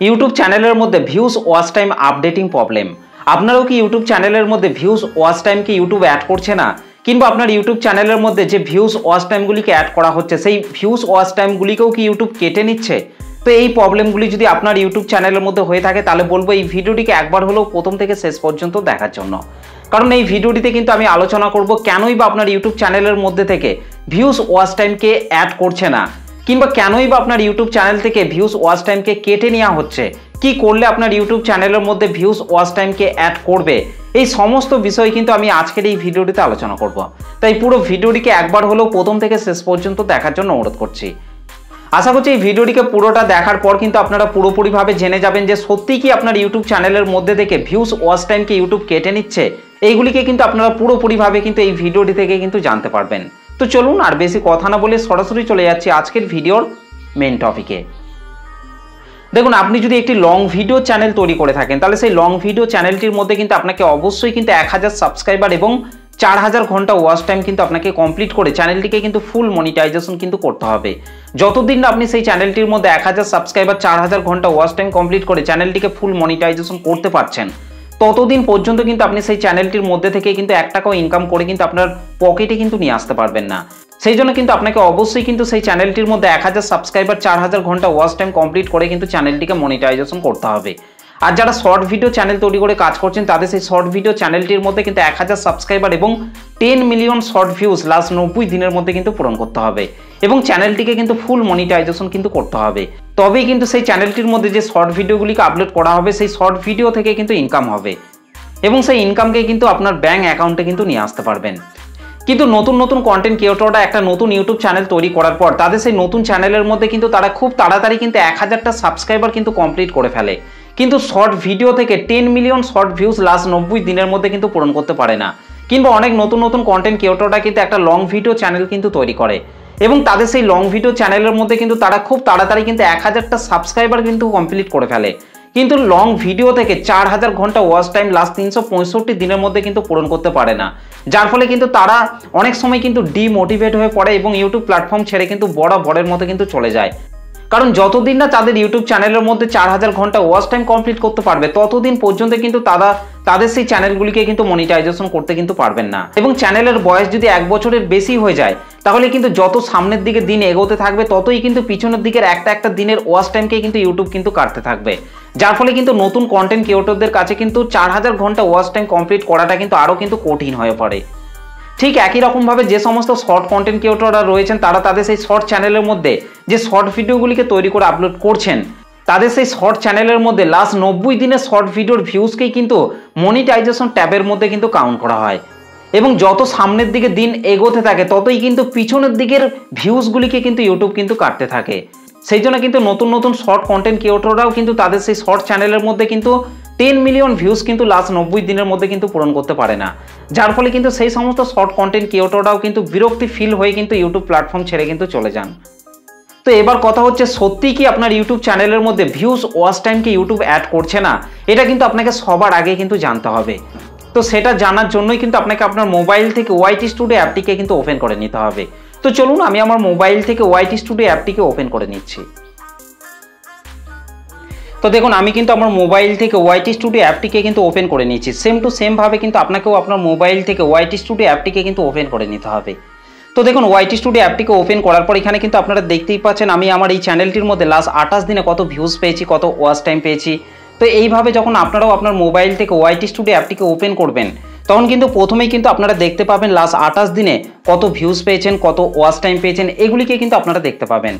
YouTube চ্যানেলের মধ্যে views watch time updating problem. আপনারাও কি ইউটিউব চ্যানেলের মধ্যে ভিউজ ওয়াচ টাইমকে ইউটিউব অ্যাড করছে না, কিংবা আপনার ইউটিউব চ্যানেলের মধ্যে যে ভিউজ ওয়াচ টাইমগুলিকে অ্যাড করা হচ্ছে সেই ভিউজ ওয়াচ টাইমগুলিকেও কি ইউটিউব কেটে নিচ্ছে? তো এই প্রবলেমগুলি যদি আপনার ইউটিউব চ্যানেলের মধ্যে হয়ে থাকে তাহলে বলবো এই ভিডিওটিকে একবার হলেও প্রথম থেকে শেষ পর্যন্ত দেখার জন্য। কারণ এই ভিডিওটিতে কিন্তু আমি আলোচনা করব কেনই বা আপনার ইউটিউব চ্যানেলের মধ্যে থেকে ভিউজ ওয়াচ টাইমকে অ্যাড করছে না, কিংবা কেনই বা আপনার ইউটিউব চ্যানেল থেকে ভিউজ ওয়াচ টাইমকে কেটে নেওয়া হচ্ছে, কি করলে আপনার ইউটিউব চ্যানেলের মধ্যে ভিউজ ওয়াচ টাইমকে অ্যাড করবে, এই সমস্ত বিষয় কিন্তু আমি আজকের এই ভিডিওটিতে আলোচনা করব। তাই পুরো ভিডিওটিকে একবার হলেও প্রথম থেকে শেষ পর্যন্ত দেখার জন্য অনুরোধ করছি। আশা করছি এই ভিডিওটিকে পুরোটা দেখার পর কিন্তু আপনারা পুরোপুরিভাবে জেনে যাবেন যে সত্যি কি আপনার ইউটিউব চ্যানেলের মধ্যে থেকে ভিউজ ওয়াচ টাইমকে ইউটিউব কেটে নিচ্ছে। এইগুলিকে কিন্তু আপনারা পুরোপুরিভাবে কিন্তু এই ভিডিওটি থেকে কিন্তু জানতে পারবেন। তো চলুন আর বেশি কথা না বলে সরাসরি চলে যাচ্ছি আজকের ভিডিওর মেন টপিকে। দেখুন, আপনি যদি একটি লং ভিডিও চ্যানেল তৈরি করে থাকেন তাহলে সেই লং ভিডিও চ্যানেলটির মধ্যে কিন্তু আপনাকে অবশ্যই কিন্তু 1000 সাবস্ক্রাইবার এবং 4000 ঘন্টা ওয়াচ টাইম কিন্তু আপনাকে কমপ্লিট করে চ্যানেলটিকে কিন্তু ফুল মনিটাইজেশন কিন্তু করতে হবে। যতদিন না আপনি সেই চ্যানেলটির মধ্যে 1000 সাবস্ক্রাইবার 4000 ঘন্টা ওয়াচ টাইম কমপ্লিট করে চ্যানেলটিকে ফুল মনিটাইজেশন করতে পারছেন, ততদিন পর্যন্ত কিন্তু আপনি সেই চ্যানেলটির মধ্যে থেকে কিন্তু 1 টাকাও ইনকাম করে কিন্তু আপনার পকেটে কিন্তু নিয়ে আসতে পারবেন না। সেই জন্য কিন্তু আপনাকে অবশ্যই কিন্তু সেই চ্যানেলটির মধ্যে 1000 সাবস্ক্রাইবার 4000 ঘন্টা ওয়াচ টাইম কমপ্লিট করে কিন্তু চ্যানেলটিকে মনিটাইজেশন করতে হবে। আর যারা শর্ট ভিডিও চ্যানেল তৈরি করে কাজ করছেন তাদের সেই শর্ট ভিডিও চ্যানেলটির মধ্যে কিন্তু 1000 সাবস্ক্রাইবার এবং 10 মিলিয়ন শর্ট ভিউজ লাস্ট 90 দিনের মধ্যে কিন্তু পূরণ করতে হবে এবং চ্যানেলটিকে কিন্তু ফুল মনিটাইজেশন কিন্তু করতে হবে। তবেই কিন্তু সেই চ্যানেলটির মধ্যে যে শর্ট ভিডিওগুলিকে আপলোড করা হবে সেই শর্ট ভিডিও থেকে কিন্তু ইনকাম হবে এবং সেই ইনকামকে কিন্তু আপনার ব্যাংক অ্যাকাউন্টে কিন্তু নিয়ে আসতে পারবেন। কিন্তু নতুন নতুন কন্টেন্ট ক্রিয়েটররা একটা নতুন ইউটিউব চ্যানেল তৈরি করার পর তাদের সেই নতুন চ্যানেলের মধ্যে কিন্তু তারা খুব তাড়াতাড়ি কিন্তু 1000টা সাবস্ক্রাইবার কিন্তু কমপ্লিট করে ফেলে, কিন্তু শর্ট ভিডিও থেকে 10 মিলিয়ন শর্ট ভিউজ লাস্ট 90 দিনের মধ্যে কিন্তু পূরণ করতে পারে না। কিংবা অনেক নতুন নতুন কন্টেন্ট ক্রিয়েটররা কিন্তু একটা লং ভিডিও চ্যানেল কিন্তু তৈরি করে এবং তাদের সেই লং ভিডিও চ্যানেলের মধ্যে কিন্তু তারা খুব তাড়াতাড়ি কিন্তু 1000টা সাবস্ক্রাইবার কিন্তু কমপ্লিট করে ফেলে, কিন্তু লং ভিডিও থেকে 4000 ঘন্টা ওয়াচ টাইম লাস্ট 365 দিনের মধ্যে কিন্তু পূরণ করতে পারে না। যার ফলে কিন্তু তারা অনেক সময় কিন্তু ডিমোটিভেট হয়ে পড়ে এবং ইউটিউব প্ল্যাটফর্ম ছেড়ে কিন্তু বড়ের মতো কিন্তু চলে যায়। কারণ যতদিন না তাদের ইউটিউব চ্যানেলের মধ্যে 4000 ঘন্টা ওয়াচ টাইম কমপ্লিট করতে পারবে ততদিন পর্যন্ত কিন্তু তাদের সেই চ্যানেলগুলিকে কিন্তু মনিটাইজেশন করতে কিন্তু পারবেন না। এবং চ্যানেলের বয়স যদি 1 বছরের বেশি হয়ে যায় তাহলে কিন্তু যত সামনের দিকে দিন এগোতে থাকবে ততই কিন্তু পিছনের দিকের একটা দিনের ওয়াচ টাইমকে কিন্তু ইউটিউব কিন্তু কাটতে থাকবে। যার ফলে কিন্তু নতুন কন্টেন্ট ক্রিয়েটরদের কাছে কিন্তু 4000 ঘন্টা ওয়াচ টাইম কমপ্লিট করাটা কিন্তু আরও কিন্তু কঠিন হয়ে পড়ে। ঠিক একই রকমভাবে যে সমস্ত শর্ট কন্টেন্ট ক্রিয়েটররা রয়েছেন তারা তাদের সেই শর্ট চ্যানেলের মধ্যে যে শর্ট ভিডিওগুলিকে তৈরি করে আপলোড করছেন তাদের সেই শর্ট চ্যানেলের মধ্যে লাস্ট 90 দিনের শর্ট ভিডিওর ভিউজকেই কিন্তু মনিটাইজেশন ট্যাবের মধ্যে কিন্তু কাউন্ট করা হয় এবং যত সামনের দিকে দিন এগোতে থাকে ততই কিন্তু পিছনের দিকের ভিউজগুলিকে কিন্তু ইউটিউব কিন্তু কাটতে থাকে। সেই জন্য কিন্তু নতুন নতুন শর্ট কন্টেন্ট ক্রিয়েটররাও কিন্তু তাদের সেই শর্ট চ্যানেলের মধ্যে কিন্তু 10 মিলিয়ন ভিউজ কিন্তু লাস্ট 90 দিনের মধ্যে কিন্তু পূরণ করতে পারে না। যার ফলে কিন্তু সেই সমস্ত শর্ট কন্টেন্ট ক্রিয়েটররাও কিন্তু বিরক্তি ফিল হয়ে কিন্তু ইউটিউব প্ল্যাটফর্ম ছেড়ে কিন্তু চলে যান। তো এবার কথা হচ্ছে, সত্যি কি আপনার ইউটিউব চ্যানেলের মধ্যে ভিউজ ওয়াচ টাইমকে ইউটিউব অ্যাড করছে না? এটা কিন্তু আপনাকে সবার আগে কিন্তু জানতে হবে। তো সেটা জানার জন্যই কিন্তু আপনাকে আপনার মোবাইল থেকে ওয়াইটি স্টুডিও অ্যাপটিকে কিন্তু ওপেন করে নিতে হবে। তো চলুন আমি আমার মোবাইল থেকে ওয়াইটি স্টুডিও অ্যাপটিকে ওপেন করে নিচ্ছি। তো দেখুন, আমি কিন্তু আমার মোবাইল থেকে ওয়াইটি স্টুডিও অ্যাপটিকে কিন্তু ওপেন করে নিচ্ছি। সেম টু সেম ভাবে কিন্তু আপনাকেও আপনার মোবাইল থেকে ওয়াইটি স্টুডিও অ্যাপটিকে কিন্তু ওপেন করে নিতে হবে। তো দেখুন, ওয়াইটি স্টুডিও অ্যাপটিকে ওপেন করার পর এখানে কিন্তু আপনারা দেখতেই পাচ্ছেন আমি আমার এই চ্যানেলটির মধ্যে লাস্ট 28 দিনে কত ভিউজ পেয়েছি, কত ওয়াচ টাইম পেয়েছি। তো এইভাবে যখন আপনারাও আপনার মোবাইল থেকে ওয়াইটি স্টুডিও অ্যাপটিকে ওপেন করবেন তখন কিন্তু প্রথমেই কিন্তু আপনারা দেখতে পাবেন লাস্ট 28 দিনে কত ভিউজ পেয়েছেন, কত ওয়াচ টাইম পেয়েছেন, এগুলিকে কিন্তু আপনারা দেখতে পাবেন।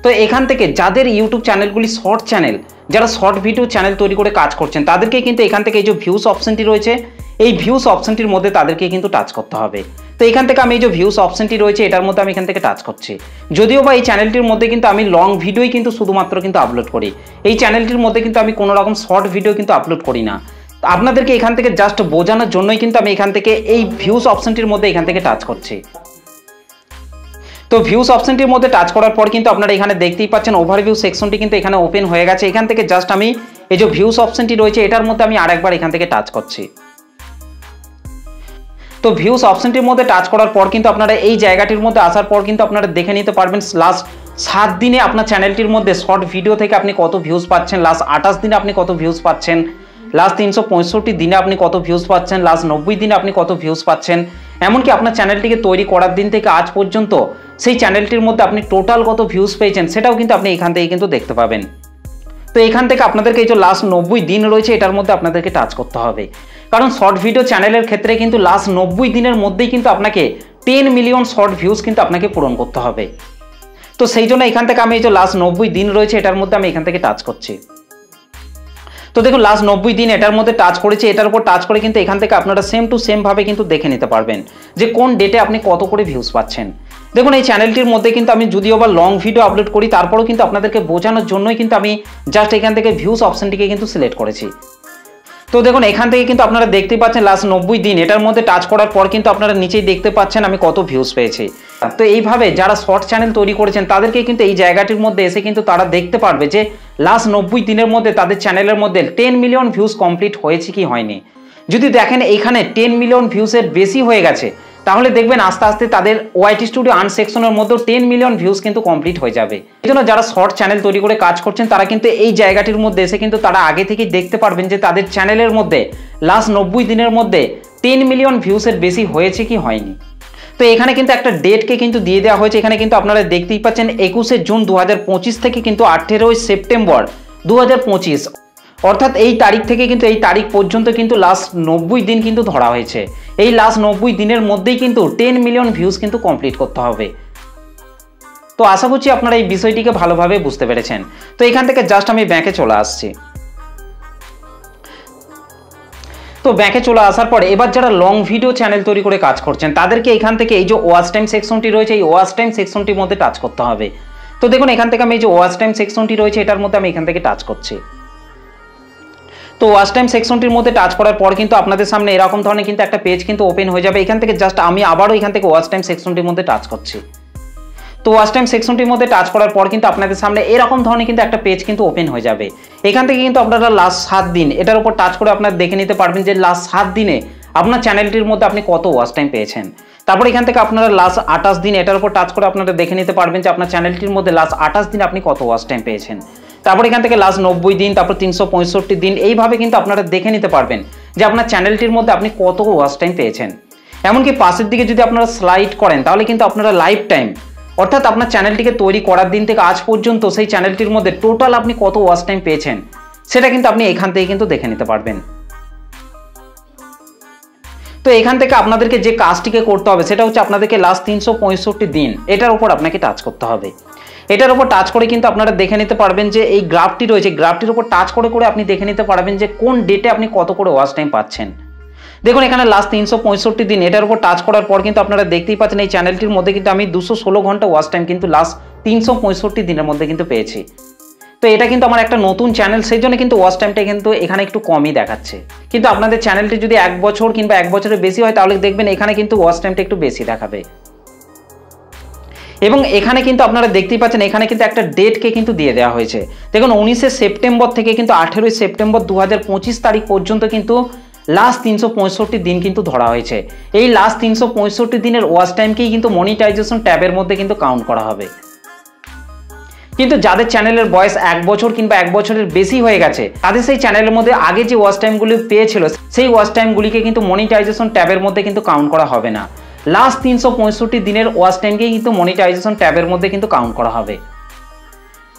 তো এখান থেকে যাদের ইউটিউব চ্যানেলগুলি শর্ট চ্যানেল, যারা শর্ট ভিডিও চ্যানেল তৈরি করে কাজ করছেন তাদেরকে কিন্তু এখান থেকে এই যে ভিউজ অপশনটি রয়েছে এই ভিউজ অপশনটির মধ্যে তাদেরকে কিন্তু টাচ করতে হবে। তো এখান থেকে আমি এই যে ভিউজ অপশনটি রয়েছে এটার মধ্যে আমি এখান থেকে টাচ করছি। যদিও বা এই চ্যানেলটির মধ্যে কিন্তু আমি লং ভিডিওই কিন্তু শুধুমাত্র কিন্তু আপলোড করি, এই চ্যানেলটির মধ্যে কিন্তু আমি কোনো রকম শর্ট ভিডিও কিন্তু আপলোড করি না। আপনাদেরকে এখান থেকে জাস্ট বোঝানোর জন্যই কিন্তু আমি এখান থেকে এই ভিউজ অপশনটির মধ্যে এখান থেকে টাচ করছি। তো ভিউজ অপশনটির মধ্যে টাচ করার পর কিন্তু আপনারা এখানে দেখতেই পাচ্ছেন ওভারভিউ সেকশনটি কিন্তু এখানে ওপেন হয়ে গেছে। এখান থেকে জাস্ট আমি এই যে ভিউজ অপশনটি রয়েছে এটার মধ্যে আমি আরেকবার এখান থেকে টাচ করছি। তো ভিউজ অপশনটির মধ্যে টাচ করার পর কিন্তু আপনারা এই জায়গাটির মধ্যে আসার পর কিন্তু আপনারা দেখে নিতে পারবেন লাস্ট 7 দিনে আপনার চ্যানেলটির মধ্যে শর্ট ভিডিও থেকে আপনি কত ভিউজ পাচ্ছেন, লাস্ট 28 দিনে আপনি কত ভিউজ পাচ্ছেন, লাস্ট 365 দিনে আপনি কত ভিউজ পাচ্ছেন, লাস্ট 90 দিনে আপনি কত ভিউজ পাচ্ছেন, এমনকি আপনার চ্যানেলটিকে তৈরি করার দিন থেকে আজ পর্যন্ত সেই চ্যানেলটির মধ্যে আপনি টোটাল কত ভিউজ পেয়েছেন সেটাও কিন্তু আপনি এখান থেকে কিন্তু দেখতে পাবেন। তো এখান থেকে আপনাদেরকে এই যে লাস্ট 90 দিন রয়েছে এটার মধ্যে আপনাদেরকে টাচ করতে হবে, কারণ শর্ট ভিডিও চ্যানেলের ক্ষেত্রে কিন্তু লাস্ট 90 দিনের মধ্যেই কিন্তু আপনাকে 10 মিলিয়ন শর্ট ভিউজ কিন্তু আপনাকে পূরণ করতে হবে। তো সেই জন্য এখান থেকে আমি এই যে লাস্ট 90 দিন রয়েছে এটার মধ্যে আমি এখান থেকে টাচ করছি। তো দেখুন লাস্ট 90 দিন এটার মধ্যে টাচ করেছি, এটার উপর টাচ করে কিন্তু এখান থেকে আপনারা সেম টু সেম ভাবে কিন্তু দেখে নিতে পারবেন যে কোন ডেটে আপনি কত করে ভিউজ পাচ্ছেন। দেখুন এই চ্যানেলটির মধ্যে কিন্তু আমি যদিও বা লং ভিডিও আপলোড করি, তারপরেও কিন্তু আপনাদেরকে বোঝানোর জন্যই কিন্তু আমি জাস্ট এখান থেকে ভিউজ অপশনটিকে কিন্তু সিলেক্ট করেছি। তো দেখুন এখান থেকে কিন্তু আপনারা দেখতে পাচ্ছেন লাস্ট 90 দিন এটার মধ্যে টাচ করার পর কিন্তু আপনারা নিচেই দেখতে পাচ্ছেন আমি কত ভিউজ পেয়েছি। তো এইভাবে যারা শর্ট চ্যানেল তৈরি করেছেন তাদেরকে কিন্তু এই জায়গাটির মধ্যে এসে কিন্তু তারা দেখতে পারবে যে লাস্ট 90 দিনের মধ্যে তাদের চ্যানেলের মধ্যে 10 মিলিয়ন ভিউজ কমপ্লিট হয়েছে কি হয়নি। যদি দেখেন এইখানে 10 মিলিয়ন ভিউজের বেশি হয়ে গেছে তাহলে দেখবেন আস্তে আস্তে তাদের ওয়াইটি স্টুডিও আর্ন সেকশনের মধ্যে 10 মিলিয়ন ভিউজ কিন্তু কমপ্লিট হয়ে যাবে। এই জন্য যারা শর্ট চ্যানেল তৈরি করে কাজ করছেন তারা কিন্তু এই জায়গাটির মধ্যে এসে কিন্তু তারা আগে থেকেই দেখতে পারবেন যে তাদের চ্যানেলের মধ্যে লাস্ট 90 দিনের মধ্যে 10 মিলিয়ন ভিউজের বেশি হয়েছে কি হয়নি। তো এখানে কিন্তু একটা ডেটকে কিন্তু দিয়ে দেওয়া হয়েছে, এখানে কিন্তু আপনারা দেখতেই পাচ্ছেন 21 জুন 2025 থেকে কিন্তু 18 সেপ্টেম্বর 2025, অর্থাৎ এই তারিখ থেকে কিন্তু এই তারিখ পর্যন্ত কিন্তু লাস্ট 90 দিন কিন্তু ধরা হয়েছে। এই লাস্ট 90 দিনের মধ্যেই কিন্তু 10 মিলিয়ন ভিউজ কিন্তু কমপ্লিট করতে হবে। তো আশা করছি আপনারা এই বিষয়টিকে ভালোভাবে বুঝতে পেরেছেন। তো এখান থেকে জাস্ট আমি ব্যাকে চলে আসছি। তো ব্যাকে চলে আসার পরে এবার যারা লং ভিডিও চ্যানেল তৈরি করে কাজ করছেন তাদেরকে এখান থেকে এই যে ওয়াচ টাইম সেকশনটি রয়েছে এই ওয়াচ টাইম সেকশনটির মধ্যে টাচ করতে হবে। তো দেখুন এখান থেকে আমি এই যে ওয়াচ টাইম সেকশনটি রয়েছে এটার মধ্যে আমি এখান থেকে টাচ করছি। তো ওয়াচ টাইম সেকশনটির মধ্যে টাচ করার পর কিন্তু আপনাদের সামনে এরকম ধরনের কিন্তু একটা পেজ কিন্তু ওপেন হয়ে যাবে। এখান থেকে জাস্ট আমি আবারও এখান থেকে ওয়াচ টাইম সেকশনটির মধ্যে টাচ করছি। তো ওয়াচ টাইম সেকশনটির মধ্যে টাচ করার পর কিন্তু আপনাদের সামনে এরকম ধরনের কিন্তু একটা পেজ কিন্তু ওপেন হয়ে যাবে। এখান থেকে কিন্তু আপনারা লাস্ট 7 দিন এটার উপর টাচ করে আপনারা দেখে নিতে পারবেন যে লাস্ট 7 দিনে আপনার চ্যানেলটির মধ্যে আপনি কত ওয়াচ টাইম পেয়েছেন। তারপর এখান থেকে আপনারা লাস্ট 28 দিন এটার উপর টাচ করে আপনারা দেখে নিতে পারবেন যে আপনার চ্যানেলটির মধ্যে লাস্ট 28 দিন আপনি কত ওয়াচ টাইম পেয়েছেন। তারপর এখান থেকে লাস্ট 90 দিন, তারপর 365 দিন, এইভাবে কিন্তু আপনারা দেখে নিতে পারবেন যে আপনার চ্যানেলটির মধ্যে আপনি কত ওয়াচ টাইম পেয়েছেন। এমনকি পাশের দিকে যদি আপনারা স্লাইড করেন তাহলে কিন্তু আপনারা লাইফ টাইম, অর্থাৎ আপনার চ্যানেলটিকে তৈরি করার দিন থেকে আজ পর্যন্ত সেই চ্যানেলটির মধ্যে টোটাল আপনি কত ওয়াচ টাইম পেয়েছেন সেটা কিন্তু আপনি এখান থেকে কিন্তু দেখে নিতে পারবেন। তো এখান থেকে আপনাদেরকে যে কাজটিকে করতে হবে সেটা হচ্ছে আপনাদেরকে লাস্ট 365 দিন এটার উপর আপনাকে টাচ করতে হবে। এটার উপর টাচ করে কিন্তু আপনারা দেখে নিতে পারবেন যে এই গ্রাফটি রয়েছে, গ্রাফটির উপর টাচ করে করে আপনি দেখে নিতে পারবেন যে কোন ডেটে আপনি কত করে ওয়াচ টাইম পাচ্ছেন। দেখুন এখানে লাস্ট 365 দিন এটার উপর টাচ করার পর কিন্তু আপনারা দেখতেই পাচ্ছেন এই চ্যানেলটির মধ্যে কিন্তু আমি 216 ঘন্টা ওয়াচ টাইম কিন্তু লাস্ট 365 দিনের মধ্যে কিন্তু পেয়েছি। তো এটা কিন্তু আমার একটা নতুন চ্যানেল, সেই জন্য কিন্তু ওয়াচ টাইমটা কিন্তু এখানে একটু কমই দেখাচ্ছে। কিন্তু আপনাদের চ্যানেলটি যদি 1 বছর কিংবা 1 বছরের বেশি হয় তাহলে দেখবেন এখানে কিন্তু ওয়াচ টাইমটা একটু বেশি দেখাবে। এবং এখানে কিন্তু আপনারা দেখতেই পাচ্ছেন এখানে কিন্তু একটা ডেটকে কিন্তু দিয়ে দেওয়া হয়েছে। দেখুন 19 সেপ্টেম্বর থেকে কিন্তু 18 সেপ্টেম্বর 2025 তারিখ পর্যন্ত কিন্তু লাস্ট 365 দিন কিন্তু ধরা হয়েছে। এই লাস্ট 365 দিনের ওয়াচ টাইমকেই কিন্তু মনিটাইজেশন ট্যাবের মধ্যে কিন্তু কাউন্ট করা হবে। কিন্তু যাদের চ্যানেলের বয়স 1 বছর কিংবা 1 বছরের বেশি হয়ে গেছে তাদের সেই চ্যানেলের মধ্যে আগে যে ওয়াচ টাইমগুলি পেয়েছিল সেই ওয়াচ টাইমগুলিকে কিন্তু মনিটাইজেশন ট্যাবের মধ্যে কিন্তু কাউন্ট করা হবে না। লাস্ট 365 দিনের ওয়াচ টাইমকেই কিন্তু মনিটাইজেশন ট্যাবের মধ্যে কিন্তু কাউন্ট করা হবে।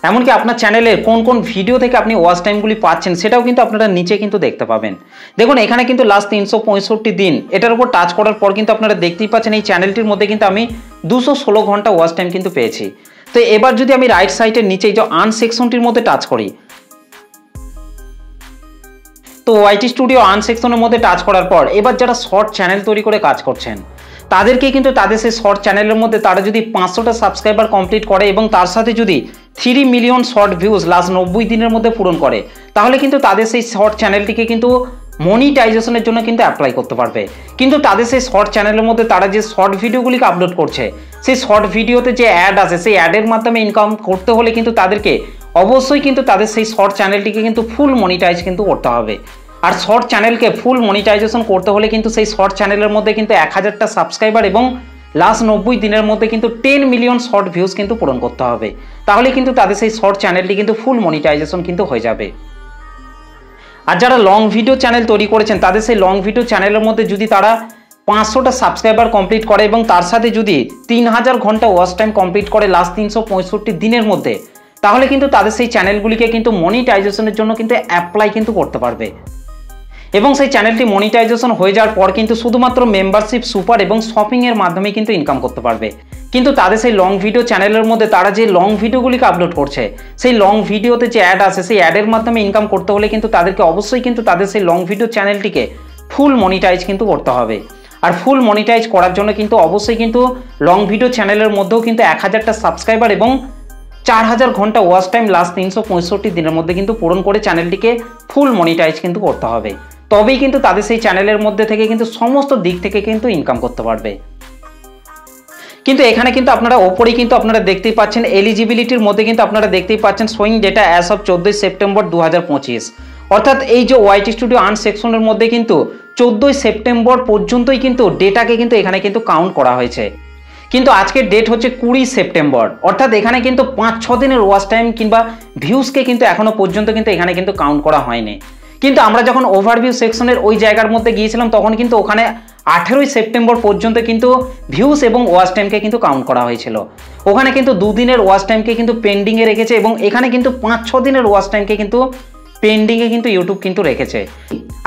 এমনকি আপনার চ্যানেলের কোন কোন ভিডিও থেকে আপনি ওয়াচ টাইমগুলি পাচ্ছেন সেটাও কিন্তু আপনারা নিচে কিন্তু দেখতে পাবেন। দেখুন এখানে কিন্তু লাস্ট 365 দিন এটার উপর টাচ করার পর কিন্তু আপনারা দেখতেই পাচ্ছেন এই চ্যানেলটির মধ্যে কিন্তু আমি 216 ঘন্টা ওয়াচ টাইম কিন্তু পেয়েছি। তো এবার যদি আমি রাইট সাইডের নিচে যে আর্ন সেকশনটির মধ্যে টাচ করি, তো ওয়াইটি স্টুডিও আর্ন সেকশনের মধ্যে টাচ করার পর এবার যারা শর্ট চ্যানেল তৈরি করে কাজ করছেন তাদেরকে কিন্তু তাদের সেই শর্ট চ্যানেলের মধ্যে তারা যদি 500টা সাবস্ক্রাইবার কমপ্লিট করে এবং তার সাথে যদি 3 মিলিয়ন শর্ট ভিউজ লাস্ট 90 দিনের মধ্যে পূরণ করে তাহলে কিন্তু তাদের সেই শর্ট চ্যানেলটিকে কিন্তু মনিটাইজেশনের জন্য কিন্তু অ্যাপ্লাই করতে পারবে। কিন্তু তাদের সেই শর্ট চ্যানেলের মধ্যে তারা যে শর্ট ভিডিওগুলিকে আপলোড করছে সেই শর্ট ভিডিওতে যে অ্যাড আছে সেই অ্যাডের মাধ্যমে ইনকাম করতে হলে কিন্তু তাদেরকে অবশ্যই কিন্তু তাদের সেই শর্ট চ্যানেলটিকে কিন্তু ফুল মনিটাইজ কিন্তু করতে হবে। আর শর্ট চ্যানেলকে ফুল মনিটাইজেশন করতে হলে কিন্তু সেই শর্ট চ্যানেলের মধ্যে কিন্তু 1000টা সাবস্ক্রাইবার এবং লাস্ট 90 দিনের মধ্যে কিন্তু 10 মিলিয়ন শর্ট ভিউজ কিন্তু পূরণ করতে হবে। তাহলে কিন্তু তাদের সেই শর্ট চ্যানেলটি কিন্তু ফুল মনিটাইজেশন কিন্তু হয়ে যাবে। আর যারা লং ভিডিও চ্যানেল তৈরি করেছেন তাদের সেই লং ভিডিও চ্যানেলের মধ্যে যদি তারা 500টা সাবস্ক্রাইবার কমপ্লিট করে এবং তার সাথে যদি 3000 ঘন্টা ওয়াচ টাইম কমপ্লিট করে লাস্ট 365 দিনের মধ্যে, তাহলে কিন্তু তাদের সেই চ্যানেলগুলিকে কিন্তু মনিটাইজেশনের জন্য কিন্তু অ্যাপ্লাই কিন্তু করতে পারবে। এবং সেই চ্যানেলটি মনিটাইজেশন হয়ে যাওয়ার পর কিন্তু শুধুমাত্র মেম্বারশিপ, সুপার এবং শপিংয়ের মাধ্যমে কিন্তু ইনকাম করতে পারবে। কিন্তু তাদের সেই লং ভিডিও চ্যানেলের মধ্যে তারা যে লং ভিডিওগুলিকে আপলোড করছে, সেই লং ভিডিওতে যে অ্যাড আসে, সেই অ্যাডের মাধ্যমে ইনকাম করতে হলে কিন্তু তাদেরকে অবশ্যই কিন্তু তাদের সেই লং ভিডিও চ্যানেলটিকে ফুল মনিটাইজ কিন্তু করতে হবে। আর ফুল মনিটাইজ করার জন্য কিন্তু অবশ্যই কিন্তু লং ভিডিও চ্যানেলের মধ্যেও কিন্তু 1000টা সাবস্ক্রাইবার এবং 4000 ঘন্টা ওয়াচ টাইম লাস্ট 365 দিনের মধ্যে কিন্তু পূরণ করে চ্যানেলটিকে ফুল মনিটাইজ কিন্তু করতে হবে। তবেই কিন্তু তাদের সেই চ্যানেলের মধ্যে থেকে কিন্তু সমস্ত দিক থেকে কিন্তু ইনকাম করতে পারবে। কিন্তু এখানে কিন্তু আপনারা ওপরেই কিন্তু আপনারা দেখতেই পাচ্ছেন এলিজিবিলিটির মধ্যে কিন্তু আপনারা দেখতেই পাচ্ছেন showing data as of 14 September 2025, অর্থাৎ এই যে ওয়াইটি স্টুডিও আর্ন সেকশনের মধ্যে কিন্তু 14 সেপ্টেম্বর পর্যন্তই কিন্তু ডেটাকে কিন্তু এখানে কিন্তু কাউন্ট করা হয়েছে। কিন্তু আজকের ডেট হচ্ছে 20 সেপ্টেম্বর, অর্থাৎ এখানে কিন্তু 5-6 দিনের ওয়াচ টাইম কিংবা ভিউজকে কিন্তু এখনো পর্যন্ত কিন্তু এখানে কিন্তু কাউন্ট করা হয়নি। কিন্তু আমরা যখন ওভারভিউ সেকশনের ওই জায়গার মধ্যে গিয়েছিলাম তখন কিন্তু ওখানে 18 সেপ্টেম্বর পর্যন্ত কিন্তু ভিউজ এবং ওয়াচ টাইমকে কিন্তু কাউন্ট করা হয়েছিল। ওখানে কিন্তু 2 দিনের ওয়াচ টাইমকে কিন্তু পেন্ডিংয়ে রেখেছে এবং এখানে কিন্তু 5-6 দিনের ওয়াচ টাইমকে কিন্তু পেন্ডিংয়ে কিন্তু ইউটিউব কিন্তু রেখেছে।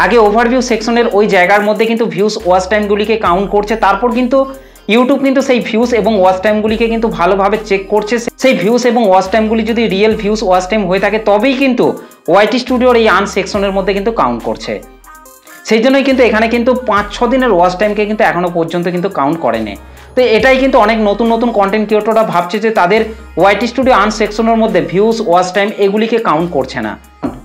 আগে ওভারভিউ সেকশনের ওই জায়গার মধ্যে কিন্তু ভিউজ ওয়াচ টাইমগুলিকে কাউন্ট করছে, তারপর কিন্তু ইউটিউব কিন্তু সেই ভিউজ এবং ওয়াচ টাইমগুলিকে কিন্তু ভালোভাবে চেক করছে। সেই ভিউজ এবং ওয়াচ টাইমগুলি যদি রিয়েল ভিউজ ওয়াচ টাইম হয়ে থাকে তবেই কিন্তু ওয়াইটি স্টুডিওর এই আর্ন সেকশনের মধ্যে কিন্তু কাউন্ট করছে। সেই জন্যই কিন্তু এখানে কিন্তু 5-6 দিনের ওয়াচ টাইমকে কিন্তু এখনো পর্যন্ত কিন্তু কাউন্ট করেনি। তো এটাই কিন্তু অনেক নতুন নতুন কন্টেন্ট ক্রিয়েটররা ভাবছে যে তাদের ওয়াইটি স্টুডিও আর্ন সেকশনের মধ্যে ভিউজ ওয়াচ টাইম এগুলিকে কাউন্ট করছে না।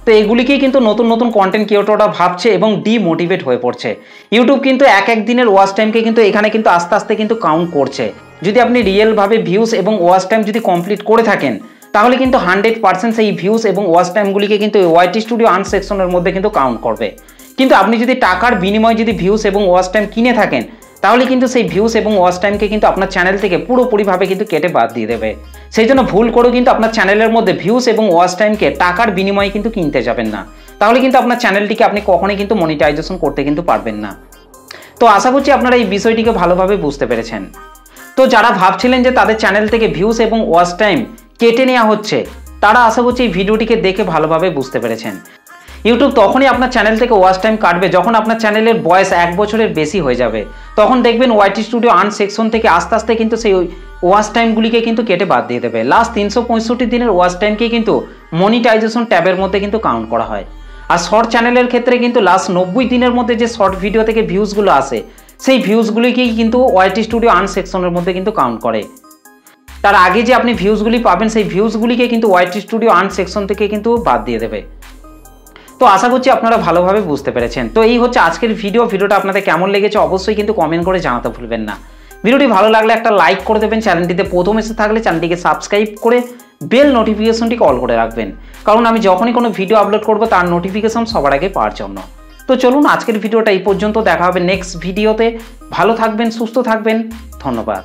তো এগুলিকেই কিন্তু নতুন নতুন কন্টেন্ট ক্রিয়েটররা ভাবছে এবং ডিমোটিভেট হয়ে পড়ছে। ইউটিউব কিন্তু এক দিনের ওয়াচ টাইমকে কিন্তু এখানে কিন্তু আস্তে আস্তে কিন্তু কাউন্ট করছে। যদি আপনি রিয়েলভাবে ভিউজ এবং ওয়াচ টাইম যদি কমপ্লিট করে থাকেন তাহলে কিন্তু 100% সেই ভিউজ এবং ওয়াচ টাইমগুলিকে কিন্তু ওয়াইটি স্টুডিও আর্ন সেকশনের মধ্যে কিন্তু কাউন্ট করবে। কিন্তু আপনি যদি টাকার বিনিময়ে যদি ভিউজ এবং ওয়াচ টাইম কিনে থাকেন তাহলে কিন্তু সেই ভিউজ এবং ওয়াচ টাইমকে কিন্তু আপনার চ্যানেল থেকে পুরোপুরিভাবে কিন্তু কেটে বাদ দিয়ে দেবে। সেই জন্য ভুল করেও কিন্তু আপনার চ্যানেলের মধ্যে ভিউজ এবং ওয়াচ টাইমকে টাকার বিনিময়ে কিন্তু কিনতে যাবেন না, তাহলে কিন্তু আপনার চ্যানেলটিকে আপনি কখনোই কিন্তু মনিটাইজেশন করতে কিন্তু পারবেন না। তো আশা করছি আপনারা এই বিষয়টিকে ভালোভাবে বুঝতে পেরেছেন। তো যারা ভাবছিলেন যে তাদের চ্যানেল থেকে ভিউজ এবং ওয়াচ টাইম কেটে নেওয়া হচ্ছে, তারা আশা করছি এই ভিডিওটিকে দেখে ভালোভাবে বুঝতে পেরেছেন। ইউটিউব তখনই আপনার চ্যানেল থেকে ওয়াচ টাইম কাটবে যখন আপনার চ্যানেলের বয়স 1 বছরের বেশি হয়ে যাবে। তখন দেখবেন ওয়াইটি স্টুডিও আর্ন সেকশন থেকে আস্তে আস্তে কিন্তু সেই ওয়াচ টাইমগুলিকে কিন্তু কেটে বাদ দিয়ে দেবে। লাস্ট 365 দিনের ওয়াচ টাইমকে কিন্তু মনিটাইজেশন ট্যাবের মধ্যে কিন্তু কাউন্ট করা হয়। আর শর্ট চ্যানেলের ক্ষেত্রে কিন্তু লাস্ট 90 দিনের মধ্যে যে শর্ট ভিডিও থেকে ভিউজগুলো আসে সেই ভিউজগুলিকেই কিন্তু ওয়াইটি স্টুডিও আর্ন সেকশনের মধ্যে কিন্তু কাউন্ট করে। তার আগে যে আপনি ভিউজগুলি পাবেন সেই ভিউজগুলিকে কিন্তু ওয়াইটি স্টুডিও আর্ন সেকশন থেকে কিন্তু বাদ দিয়ে দেবে। তো আশা করছি আপনারা ভালোভাবে বুঝতে পেরেছেন। তো এই হচ্ছে আজকের ভিডিওটা আপনাদের কেমন লেগেছে অবশ্যই কিন্তু কমেন্ট করে জানাতে ভুলবেন না। ভিডিওটি ভালো লাগলে একটা লাইক করে দেবেন, চ্যানেলটিতে প্রথম এসে থাকলে চ্যানেলটিকে সাবস্ক্রাইব করে বেল নোটিফিকেশনটিকে অল করে রাখবেন, কারণ আমি যখনই কোনো ভিডিও আপলোড করব তার নোটিফিকেশন সবার আগে পাওয়ার জন্য। তো চলুন আজকের ভিডিওটা এই পর্যন্ত, দেখা হবে নেক্সট ভিডিওতে। ভালো থাকবেন, সুস্থ থাকবেন, ধন্যবাদ।